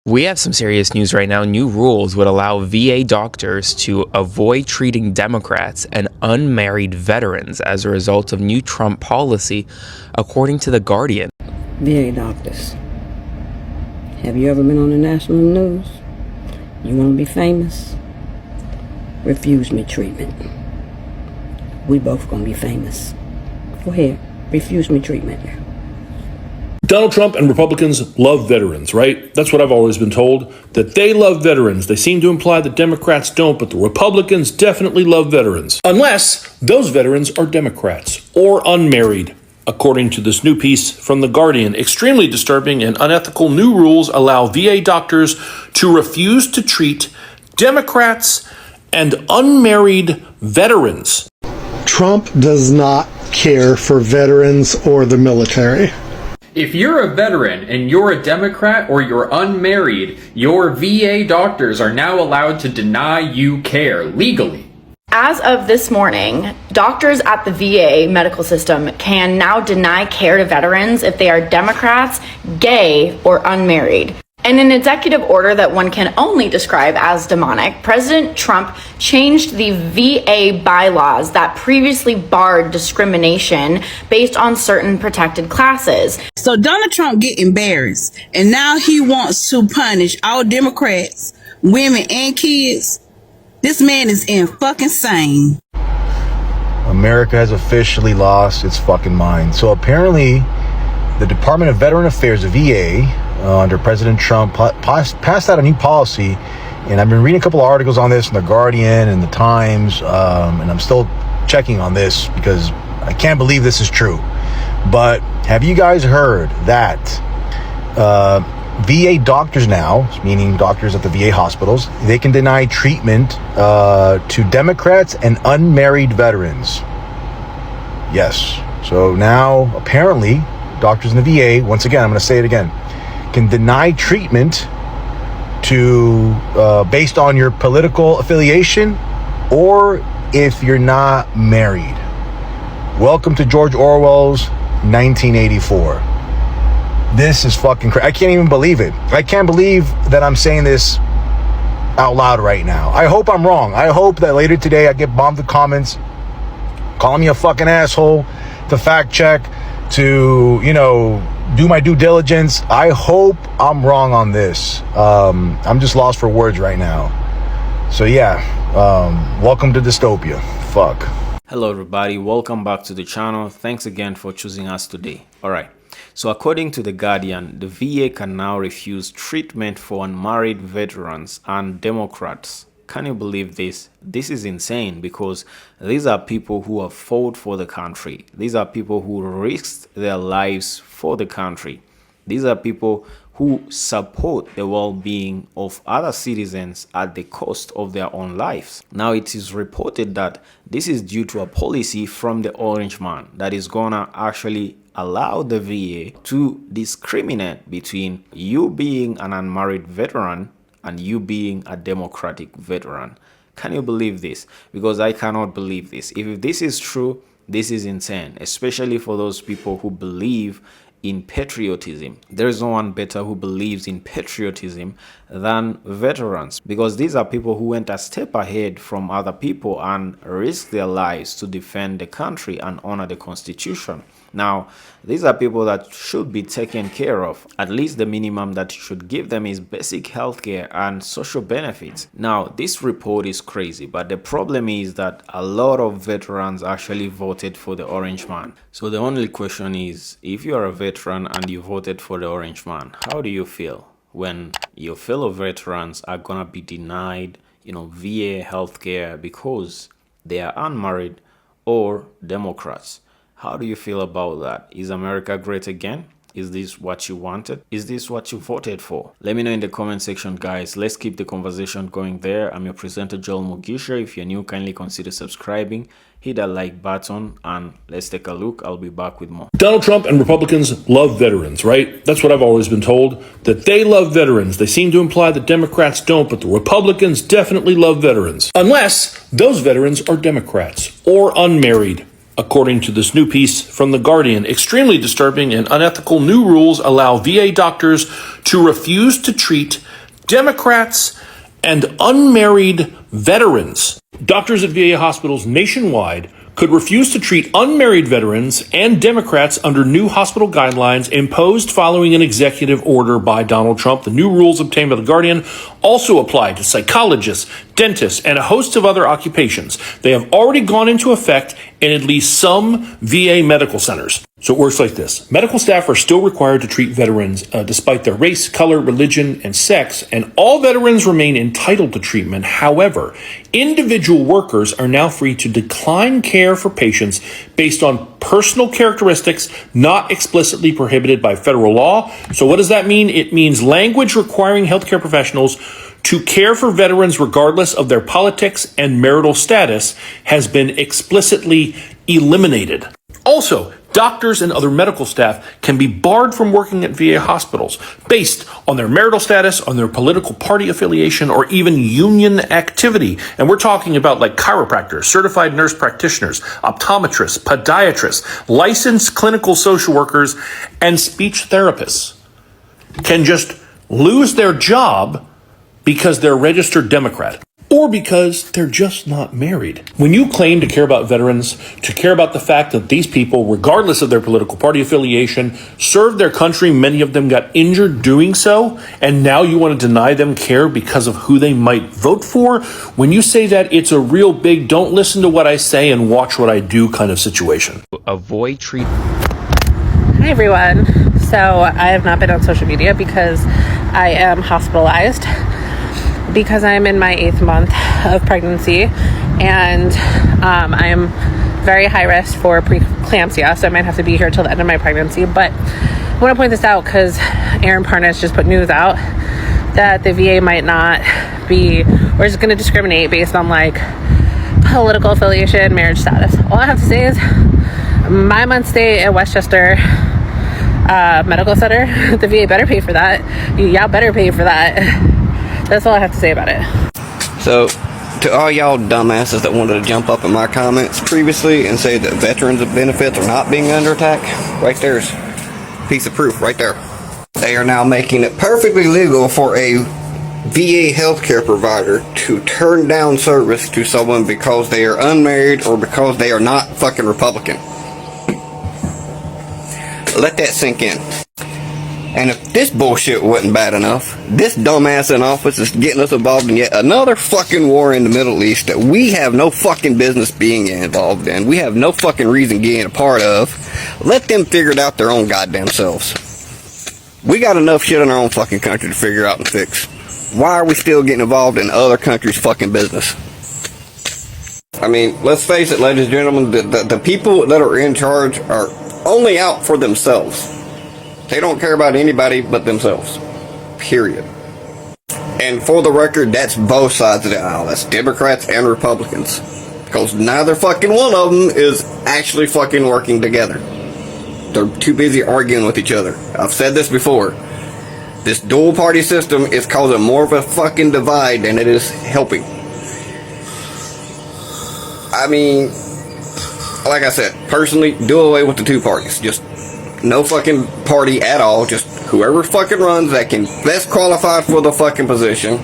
We have some serious news right now. New rules would allow VA doctors to avoid treating Democrats and unmarried veterans as a result of new Trump policy, according to The Guardian. VA doctors. Have you ever been on the national news? You want to be famous? Refuse me treatment. We both gonna be famous. Go ahead, refuse me treatment. Donald Trump and Republicans love veterans, right? That's what I've always been told, that they love veterans. They seem to imply that Democrats don't, but the Republicans definitely love veterans. Unless those veterans are Democrats or unmarried. According to this new piece from The Guardian, extremely disturbing and unethical new rules allow VA doctors to refuse to treat Democrats and unmarried veterans. Trump does not care for veterans or the military. If you're a veteran and you're a Democrat or you're unmarried, your VA doctors are now allowed to deny you care legally. As of this morning, doctors at the VA medical system can now deny care to veterans if they are Democrats, gay, or unmarried. In an executive order that one can only describe as demonic, President Trump changed the VA bylaws that previously barred discrimination based on certain protected classes. So Donald Trump get embarrassed, and now he wants to punish all Democrats, women, and kids. This man is in fucking sane. America has officially lost its fucking mind. So apparently, the Department of Veteran Affairs, the VA, under President Trump, passed out a new policy. And I've been reading a couple of articles on this in The Guardian and The Times, and I'm still checking on this because I can't believe this is true. But have you guys heard that VA doctors now, meaning doctors at the VA hospitals, they can deny treatment to Democrats and unmarried veterans? Yes. So now, apparently, doctors in the VA, once again, I'm going to say it again, can deny treatment to based on your political affiliation or if you're not married. Welcome to George Orwell's 1984. This is fucking crazy. I can't even believe it. I can't believe that I'm saying this out loud right now. I hope I'm wrong. I hope that later today I get bombed with comments calling me a fucking asshole, to fact check, to, do my due diligence. I hope I'm wrong on this. I'm just lost for words right now. So yeah, welcome to dystopia. Fuck. Hello everybody, welcome back to the channel. Thanks again for choosing us today. Alright, so according to The Guardian, the VA can now refuse treatment for unmarried veterans and Democrats. Can you believe this? This is insane because these are people who have fought for the country. These are people who risked their lives for the country. These are people who support the well-being of other citizens at the cost of their own lives. Now, it is reported that this is due to a policy from the Orange Man that is gonna actually allow the VA to discriminate between you being an unmarried veteran and you being a Democratic veteran. Can you believe this? Because I cannot believe this. If this is true, this is insane, especially for those people who believe in patriotism. There is no one better who believes in patriotism than veterans, because these are people who went a step ahead from other people and risked their lives to defend the country and honor the Constitution. Now, these are people that should be taken care of. At least the minimum that you should give them is basic healthcare and social benefits. Now, this report is crazy, but the problem is that a lot of veterans actually voted for the Orange Man. So the only question is, if you are a veteran and you voted for the Orange Man, how do you feel when your fellow veterans are gonna be denied, VA healthcare because they are unmarried or Democrats? How do you feel about that? Is America great again? Is this what you wanted? Is this what you voted for? Let me know in the comment section, guys. Let's keep the conversation going there. I'm your presenter, Joel Mugisha. If you're new, kindly consider subscribing. Hit that like button and let's take a look. I'll be back with more. Donald Trump and Republicans love veterans, right? That's what I've always been told, that they love veterans. They seem to imply that Democrats don't, but the Republicans definitely love veterans. Unless those veterans are Democrats or unmarried. According to this new piece from The Guardian, extremely disturbing and unethical new rules allow VA doctors to refuse to treat Democrats and unmarried veterans. Doctors at VA hospitals nationwide could refuse to treat unmarried veterans and Democrats under new hospital guidelines imposed following an executive order by Donald Trump. The new rules obtained by The Guardian also apply to psychologists, dentists, and a host of other occupations. They have already gone into effect in at least some VA medical centers. So it works like this. Medical staff are still required to treat veterans despite their race, color, religion, and sex, and all veterans remain entitled to treatment. However, individual workers are now free to decline care for patients based on personal characteristics not explicitly prohibited by federal law. So what does that mean? It means language requiring healthcare professionals to care for veterans regardless of their politics and marital status has been explicitly eliminated. Also, doctors and other medical staff can be barred from working at VA hospitals based on their marital status, on their political party affiliation, or even union activity. And we're talking about like chiropractors, certified nurse practitioners, optometrists, podiatrists, licensed clinical social workers, and speech therapists can just lose their job because they're a registered Democrat, or because they're just not married. When you claim to care about veterans, to care about the fact that these people, regardless of their political party affiliation, served their country, many of them got injured doing so, and now you want to deny them care because of who they might vote for, when you say that, it's a real big don't listen to what I say and watch what I do kind of situation. Avoid treat. Hi everyone. So I have not been on social media because I am hospitalized because I'm in my 8th month of pregnancy, and I am very high risk for preeclampsia, so I might have to be here till the end of my pregnancy. But I want to point this out because Aaron Parnas just put news out that the VA might not be, or is going to discriminate based on like political affiliation, marriage status. All I have to say is my month stay at Westchester Medical Center, the VA better pay for that. Y'all better pay for that. That's all I have to say about it. So, to all y'all dumbasses that wanted to jump up in my comments previously and say that veterans of benefits are not being under attack, right there's a piece of proof right there. They are now making it perfectly legal for a VA healthcare provider to turn down service to someone because they are unmarried or because they are not fucking Republican. Let that sink in. And if this bullshit wasn't bad enough, this dumbass in office is getting us involved in yet another fucking war in the Middle East that we have no fucking business being involved in. We have no fucking reason getting a part of. Let them figure it out their own goddamn selves. We got enough shit in our own fucking country to figure out and fix. Why are we still getting involved in other countries' fucking business? I mean, let's face it, ladies and gentlemen, the people that are in charge are only out for themselves. They don't care about anybody but themselves. Period. And for the record, that's both sides of the aisle. That's Democrats and Republicans. Because neither fucking one of them is actually fucking working together. They're too busy arguing with each other. I've said this before. This dual party system is causing more of a fucking divide than it is helping. I mean, like I said, personally, do away with the two parties. Just no fucking party at all. Just whoever fucking runs that can best qualified for the fucking position,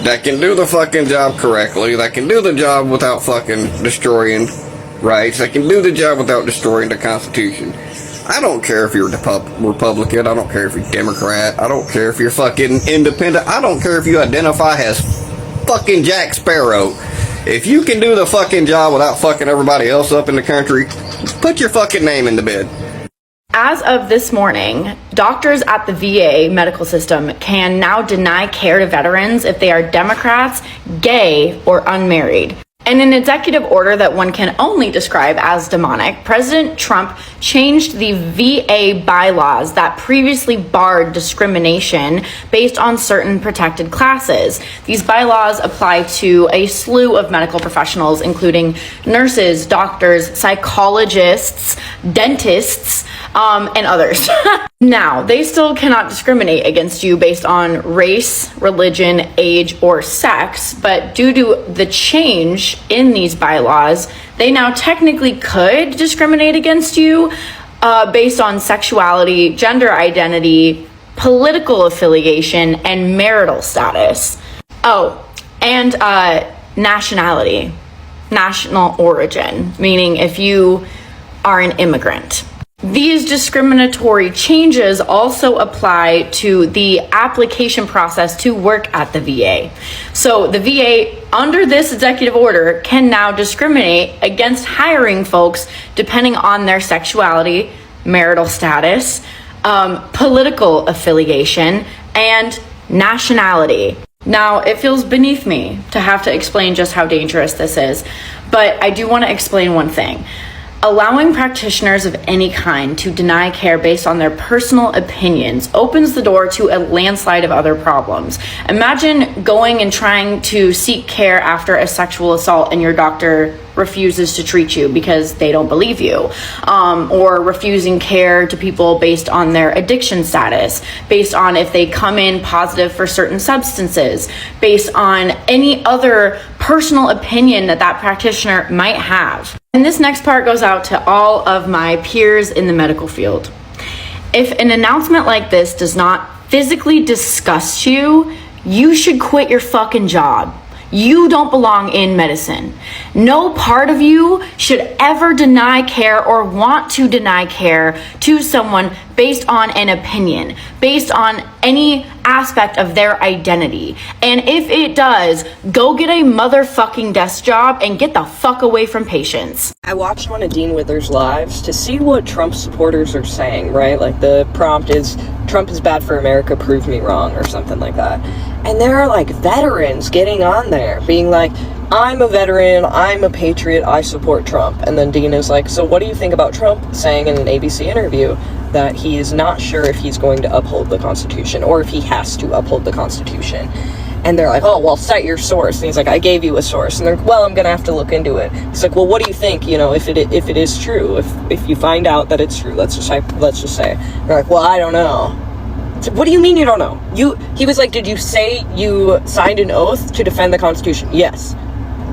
that can do the fucking job correctly, that can do the job without fucking destroying rights, that can do the job without destroying the Constitution. I don't care if you're Republican, I don't care if you're Democrat, I don't care if you're fucking independent, I don't care if you identify as fucking Jack Sparrow. If you can do the fucking job without fucking everybody else up in the country, put your fucking name in the bed. As of this morning, doctors at the VA medical system can now deny care to veterans if they are Democrats, gay, or unmarried. In an executive order that one can only describe as demonic, President Trump changed the VA bylaws that previously barred discrimination based on certain protected classes. These bylaws apply to a slew of medical professionals, including nurses, doctors, psychologists, dentists, and others. Now, they still cannot discriminate against you based on race, religion, age, or sex, but due to the change in these bylaws, they now technically could discriminate against you based on sexuality, gender identity, political affiliation, and marital status. Oh, and nationality, national origin, meaning if you are an immigrant. These discriminatory changes also apply to the application process to work at the VA. So the VA, under this executive order, can now discriminate against hiring folks depending on their sexuality, marital status, political affiliation, and nationality. Now, it feels beneath me to have to explain just how dangerous this is, but I do want to explain one thing. Allowing practitioners of any kind to deny care based on their personal opinions opens the door to a landslide of other problems. Imagine going and trying to seek care after a sexual assault and your doctor refuses to treat you because they don't believe you, or refusing care to people based on their addiction status, based on if they come in positive for certain substances, based on any other personal opinion that that practitioner might have. And this next part goes out to all of my peers in the medical field. If an announcement like this does not physically disgust you, you should quit your fucking job. You don't belong in medicine. No part of you should ever deny care or want to deny care to someone based on an opinion, based on any aspect of their identity. And if it does, go get a motherfucking desk job and get the fuck away from patients. I watched one of Dean Wither's lives to see what Trump supporters are saying, right? Like the prompt is, Trump is bad for America, prove me wrong, or something like that. And there are like veterans getting on there being like, I'm a veteran, I'm a patriot, I support Trump. And then Dean is like, so what do you think about Trump saying in an ABC interview that he is not sure if he's going to uphold the Constitution or if he has to uphold the Constitution? And they're like, oh, well, cite your source. And he's like, I gave you a source. And they're like, well, I'm going to have to look into it. He's like, well, what do you think, you know, if it is true, if you find out that it's true, let's just say. They're like, well, I don't know. What do you mean you don't know? He was like, did you say you signed an oath to defend the Constitution? Yes.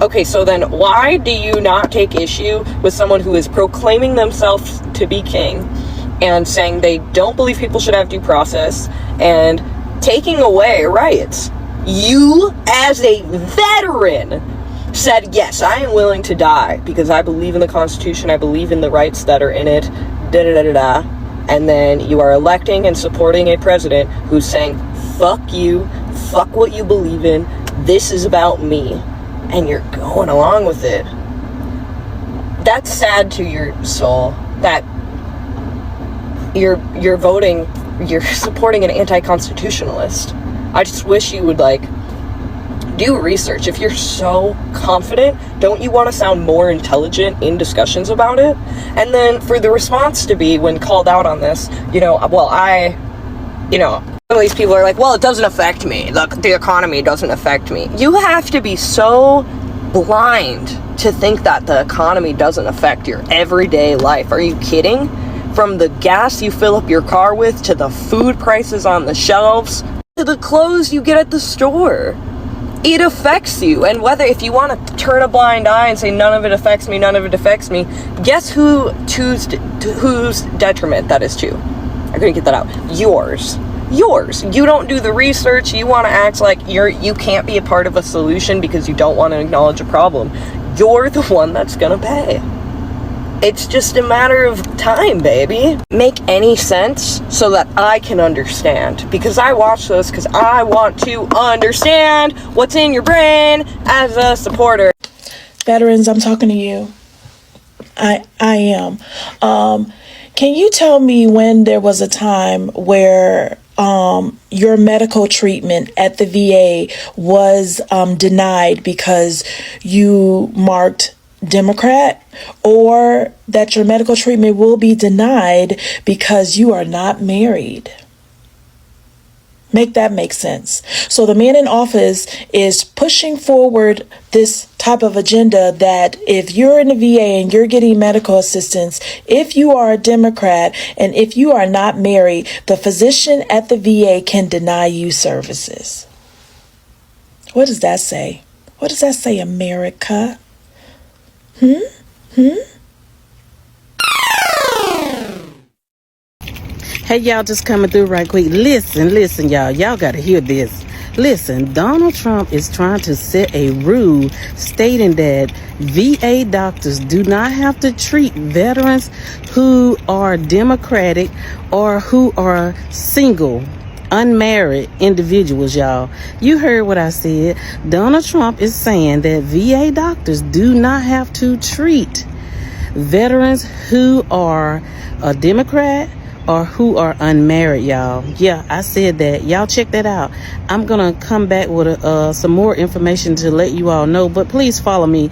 Okay, so then why do you not take issue with someone who is proclaiming themselves to be king and saying they don't believe people should have due process and taking away rights? You, as a veteran, said, yes, I am willing to die because I believe in the Constitution, I believe in the rights that are in it, da-da-da-da-da. And then you are electing and supporting a president who's saying, fuck you, fuck what you believe in, this is about me, and you're going along with it. That's sad to your soul that you're voting, you're supporting an anti-constitutionalist. I just wish you would do research. If you're so confident, don't you want to sound more intelligent in discussions about it? And then for the response to be, when called out on this, some of these people are like, well, it doesn't affect me. Look, the economy doesn't affect me. You have to be so blind to think that the economy doesn't affect your everyday life. Are you kidding? From the gas you fill up your car with, to the food prices on the shelves, to the clothes you get at the store. It affects you, and if you want to turn a blind eye and say none of it affects me, guess whose detriment that is to? I couldn't get that out. Yours. You don't do the research. You want to act like you can't be a part of a solution because you don't want to acknowledge a problem. You're the one that's gonna pay. It's just a matter of time, baby. Make any sense so that I can understand. Because I watch those because I want to understand what's in your brain as a supporter. Veterans, I'm talking to you. I am. Can you tell me when there was a time where your medical treatment at the VA was denied because you marked Democrat, or that your medical treatment will be denied because you are not married? Make that make sense. So the man in office is pushing forward this type of agenda that if you're in the VA and you're getting medical assistance, if you are a Democrat and if you are not married, the physician at the VA can deny you services. What does that say? What does that say, America? Hey, y'all, just coming through right quick. Listen, y'all. Y'all got to hear this. Listen, Donald Trump is trying to set a rule stating that VA doctors do not have to treat veterans who are Democratic or who are single, unmarried individuals, y'all. You heard what I said. Donald Trump is saying that VA doctors do not have to treat veterans who are a Democrat or who are unmarried, y'all. Yeah, I said that. Y'all check that out. I'm gonna come back with some more information to let you all know, but please follow me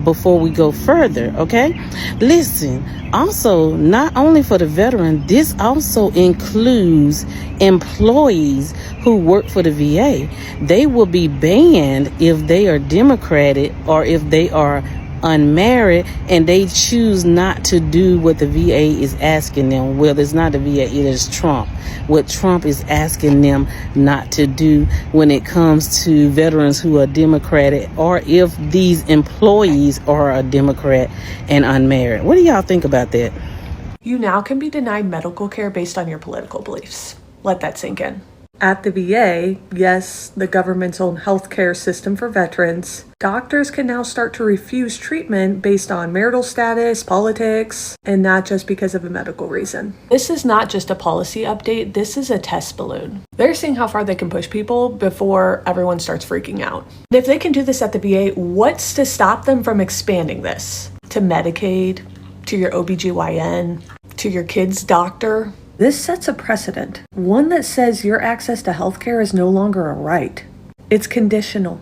before we go further, okay? Listen, also, not only for the veteran, this also includes employees who work for the VA. They will be banned if they are Democratic or if they are unmarried and they choose not to do what the VA is asking them. Well, it's not the VA, it is Trump. What Trump is asking them not to do when it comes to veterans who are Democratic, or if these employees are a Democrat and unmarried. What do y'all think about that? You now can be denied medical care based on your political beliefs. Let that sink in. At the VA, yes, the government's own healthcare system for veterans, doctors can now start to refuse treatment based on marital status, politics, and not just because of a medical reason. This is not just a policy update, this is a test balloon. They're seeing how far they can push people before everyone starts freaking out. And if they can do this at the VA, what's to stop them from expanding this to Medicaid, to your OBGYN, to your kid's doctor? This sets a precedent, one that says your access to healthcare is no longer a right. It's conditional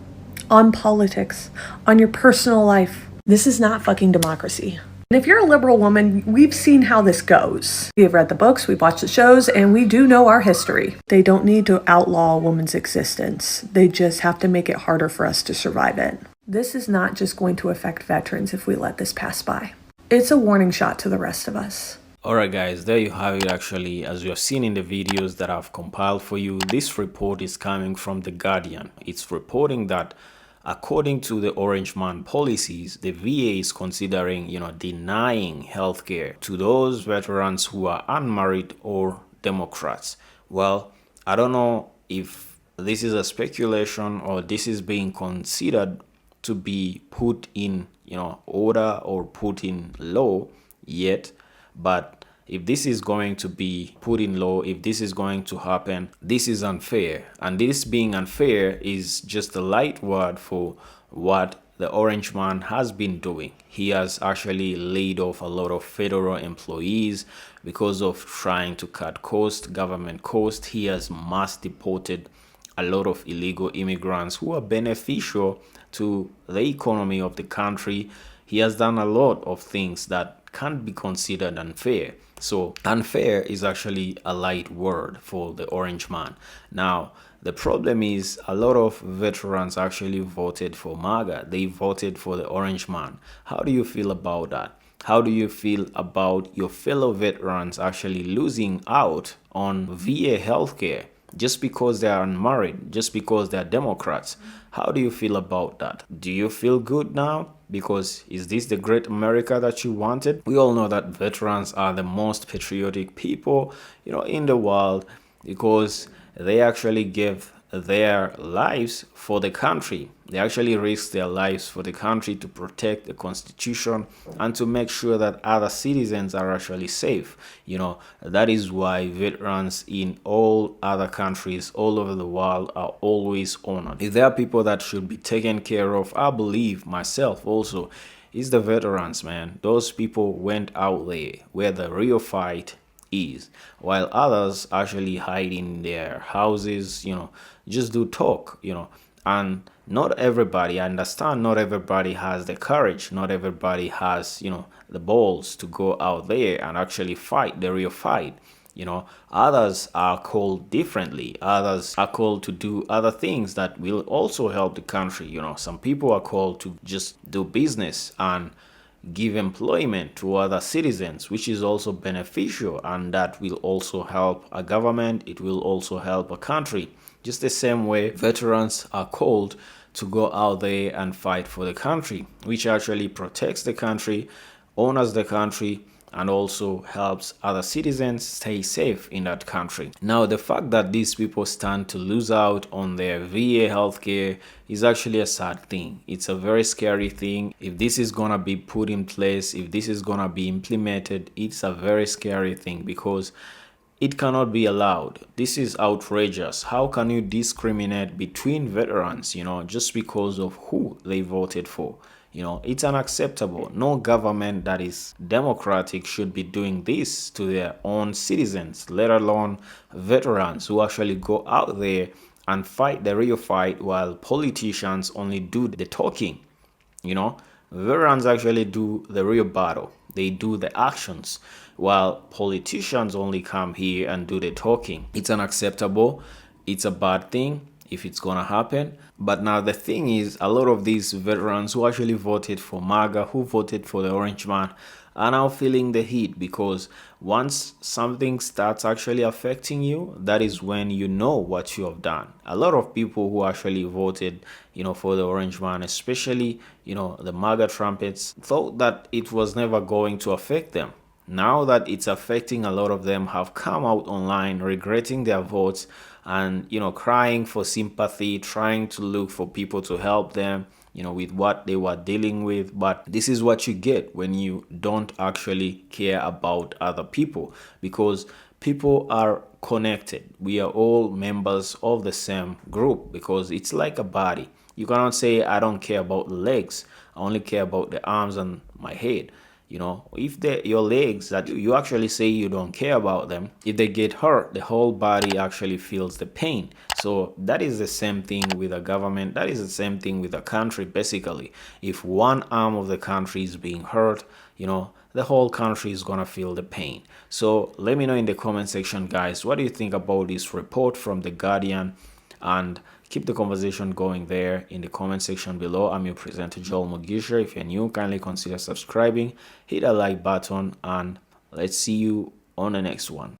on politics, on your personal life. This is not fucking democracy. And if you're a liberal woman, we've seen how this goes. We have read the books, we've watched the shows, and we do know our history. They don't need to outlaw a woman's existence. They just have to make it harder for us to survive it. This is not just going to affect veterans if we let this pass by. It's a warning shot to the rest of us. Alright guys, there you have it. Actually, as you have seen in the videos that I've compiled for you, this report is coming from The Guardian. It's reporting that according to the Orange Man policies, the VA is considering, denying healthcare to those veterans who are unmarried or Democrats. Well, I don't know if this is a speculation or this is being considered to be put in, order or put in law yet. But if this is going to be put in law, if this is going to happen, this is unfair. And this being unfair is just a light word for what the Orange Man has been doing. He has actually laid off a lot of federal employees because of trying to cut costs, government costs. He has mass deported a lot of illegal immigrants who are beneficial to the economy of the country. He has done a lot of things that can't be considered unfair. So unfair is actually a light word for the Orange Man. Now, the problem is a lot of veterans actually voted for MAGA. They voted for the Orange Man. How do you feel about that? How do you feel about your fellow veterans actually losing out on VA healthcare just because they are unmarried, just because they are Democrats? How do you feel about that? Do you feel good now? Because is this the great America that you wanted? We all know that veterans are the most patriotic people, in the world, because they actually give their lives for the country. They actually risk their lives for the country to protect the Constitution and to make sure that other citizens are actually safe. That is why veterans in all other countries all over the world are always honored. If there are people that should be taken care of, I believe myself also, is the veterans, man. Those people went out there where the real fight is, while others actually hide in their houses, just do talk, and not everybody, I understand, not everybody has the courage, not everybody has, the balls to go out there and actually fight the real fight. Others are called differently. Others are called to do other things that will also help the country. Some people are called to just do business and give employment to other citizens, which is also beneficial, and that will also help a government. It will also help a country. Just the same way veterans are called to go out there and fight for the country, which actually protects the country, honors the country, and also helps other citizens stay safe in that country. Now, the fact that these people stand to lose out on their VA healthcare is actually a sad thing. It's a very scary thing. If this is gonna be put in place, if this is gonna be implemented, it's a very scary thing because it cannot be allowed. This is outrageous. How can you discriminate between veterans, just because of who they voted for? It's unacceptable. No government that is democratic should be doing this to their own citizens, let alone veterans who actually go out there and fight the real fight while politicians only do the talking. Veterans actually do the real battle. They do the actions while politicians only come here and do the talking. It's unacceptable. It's a bad thing if it's gonna happen. But now the thing is, a lot of these veterans who actually voted for MAGA, who voted for the orange man, are now feeling the heat, because once something starts actually affecting you, that is when you know what you have done. A lot of people who actually voted for the orange man, especially the MAGA trumpets, thought that it was never going to affect them. Now that it's affecting, a lot of them have come out online regretting their votes and crying for sympathy, trying to look for people to help them with what they were dealing with. But this is what you get when you don't actually care about other people, because people are connected. We are all members of the same group, because it's like a body. You cannot say I don't care about the legs, I only care about the arms and my head. If your legs that you actually say you don't care about them, if they get hurt, the whole body actually feels the pain. So that is the same thing with a government. That is the same thing with a country. Basically, if one arm of the country is being hurt, the whole country is gonna feel the pain. So let me know in the comment section, guys, what do you think about this report from The Guardian? And keep the conversation going there in the comment section below. I'm your presenter, Joel Mugisha. If you're new, kindly consider subscribing, hit a like button, and let's see you on the next one.